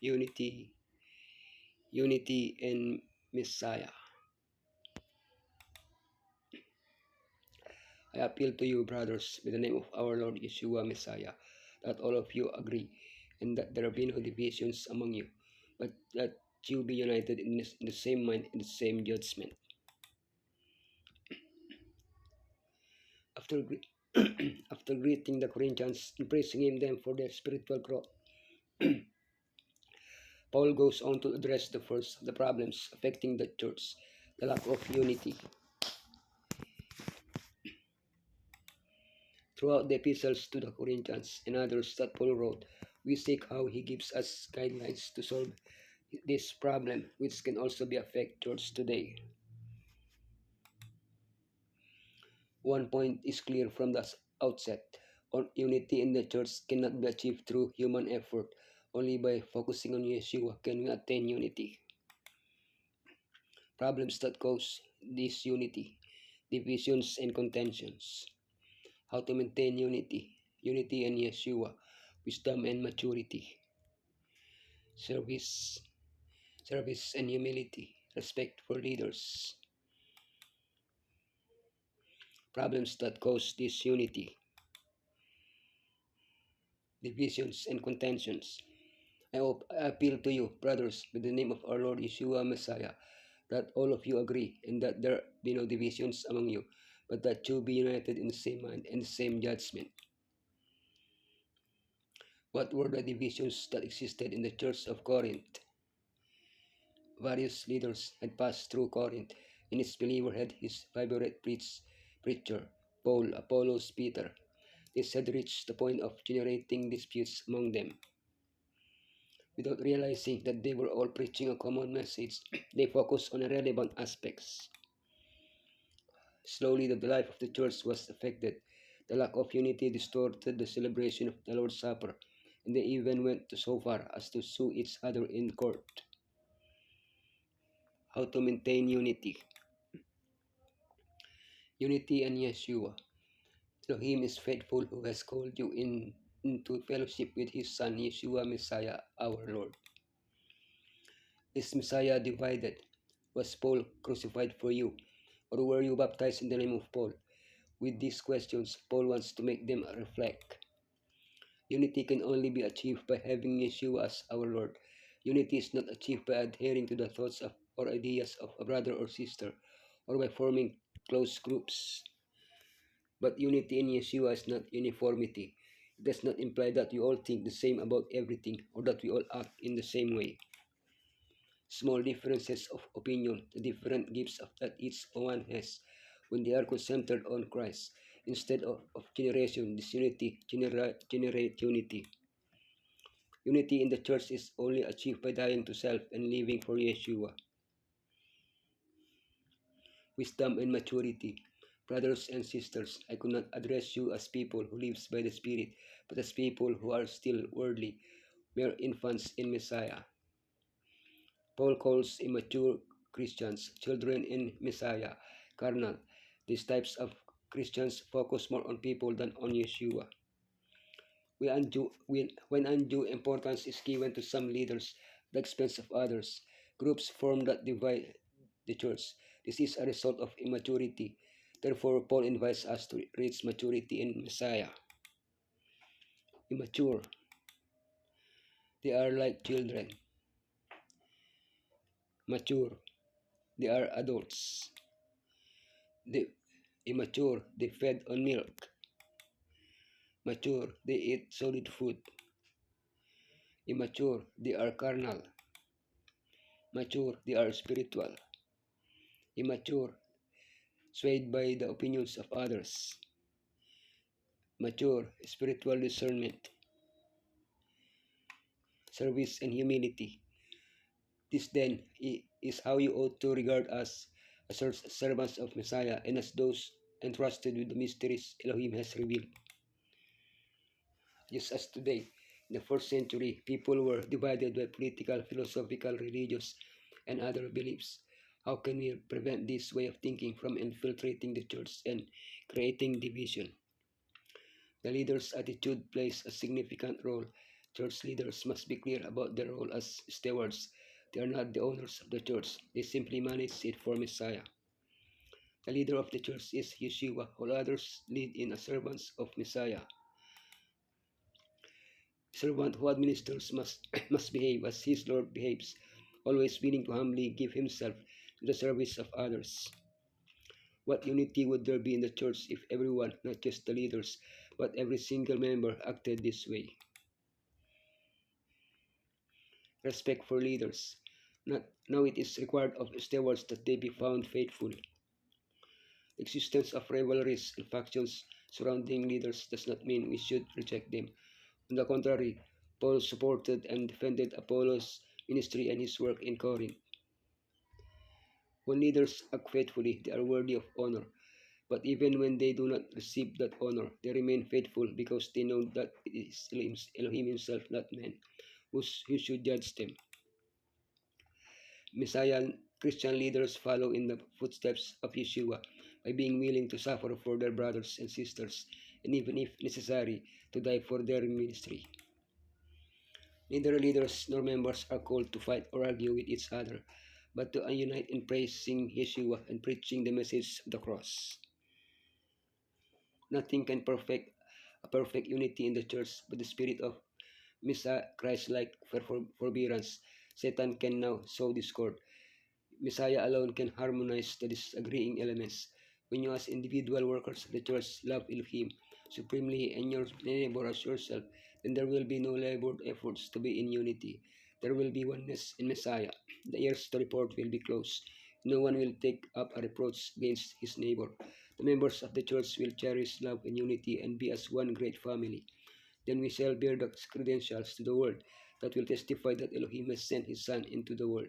unity, unity in Messiah. I appeal to you, brothers, with the name of our Lord Yeshua Messiah, that all of you agree, and that there be no divisions among you, but that you be united in the same mind and the same judgment. After, after greeting the Corinthians and praising them for their spiritual growth, Paul goes on to address the first of the problems affecting the church, the lack of unity. Throughout the epistles to the Corinthians and others that Paul wrote, we seek how he gives us guidelines to solve this problem, which can also be affect church today. One point is clear from the outset. Unity in the church cannot be achieved through human effort. Only by focusing on Yeshua can we attain unity. Problems that cause disunity, divisions and contentions. How to maintain unity. Unity in Yeshua, wisdom and maturity. Service, service and humility. Respect for leaders. Problems that cause disunity, divisions and contentions. I appeal to you, brothers, with the name of our Lord Yeshua Messiah, that all of you agree, and that there be no divisions among you, but that you be united in the same mind and the same judgment. What were the divisions that existed in the church of Corinth? Various leaders had passed through Corinth, and each believer had his favorite preacher, Paul, Apollos, Peter. This had reached the point of generating disputes among them. Without realizing that they were all preaching a common message, they focused on irrelevant aspects. Slowly, the life of the church was affected. The lack of unity distorted the celebration of the Lord's Supper, and they even went so far as to sue each other in court. How to maintain unity? Unity in Yeshua. Elohim is faithful who has called you into fellowship with his Son, Yeshua Messiah, our Lord. Is Messiah divided? Was Paul crucified for you? Or were you baptized in the name of Paul? With these questions, Paul wants to make them reflect. Unity can only be achieved by having Yeshua as our Lord. Unity is not achieved by adhering to the thoughts of, or ideas of a brother or sister, or by forming close groups. But unity in Yeshua is not uniformity. It does not imply that we all think the same about everything, or that we all act in the same way. Small differences of opinion, the different gifts that each one has, when they are concentrated on Christ, instead of generation, disunity generate unity. Unity in the church is only achieved by dying to self and living for Yeshua. Wisdom and maturity. Brothers and sisters, I could not address you as people who live by the Spirit, but as people who are still worldly, mere infants in Messiah. Paul calls immature Christians children in Messiah, carnal. These types of Christians focus more on people than on Yeshua. When undue importance is given to some leaders at the expense of others, groups form that divide the church. This is a result of immaturity. Therefore, Paul invites us to reach maturity in Messiah. Immature. They are like children. Mature. They are adults. They immature. They fed on milk. Mature. They eat solid food. Immature. They are carnal. Mature. They are spiritual. Immature. Swayed by the opinions of others. Mature. Spiritual discernment. Service and humility. This then is how you ought to regard us as servants of Messiah and as those entrusted with the mysteries Elohim has revealed. Just as today, in the first century, people were divided by political, philosophical, religious, and other beliefs. How can we prevent this way of thinking from infiltrating the church and creating division? The leader's attitude plays a significant role. Church leaders must be clear about their role as stewards. They are not the owners of the church, they simply manage it for Messiah. The leader of the church is Yeshua, all others lead in as servants of Messiah. Servant who administers must behave as his Lord behaves, always willing to humbly give himself to the service of others. What unity would there be in the church if everyone, not just the leaders, but every single member acted this way? Respect for leaders. Now it is required of stewards that they be found faithful. The existence of rivalries and factions surrounding leaders does not mean we should reject them. On the contrary, Paul supported and defended Apollos' ministry and his work in Corinth. When leaders act faithfully, they are worthy of honor. But even when they do not receive that honor, they remain faithful because they know that it is Elohim himself, not men, who should judge them. Messiah Christian leaders follow in the footsteps of Yeshua by being willing to suffer for their brothers and sisters, and even if necessary, to die for their ministry. Neither leaders nor members are called to fight or argue with each other, but to unite in praising Yeshua and preaching the message of the cross. Nothing can perfect a perfect unity in the church but the spirit of Christ-like forbearance. Satan can now sow discord. Messiah alone can harmonize the disagreeing elements. When you as individual workers of the church love Elohim supremely and your neighbor as yourself, then there will be no labored efforts to be in unity. There will be oneness in Messiah. The ears to report will be closed. No one will take up a reproach against his neighbor. The members of the church will cherish love and unity and be as one great family. Then we shall bear the credentials to the world that will testify that Elohim has sent his Son into the world.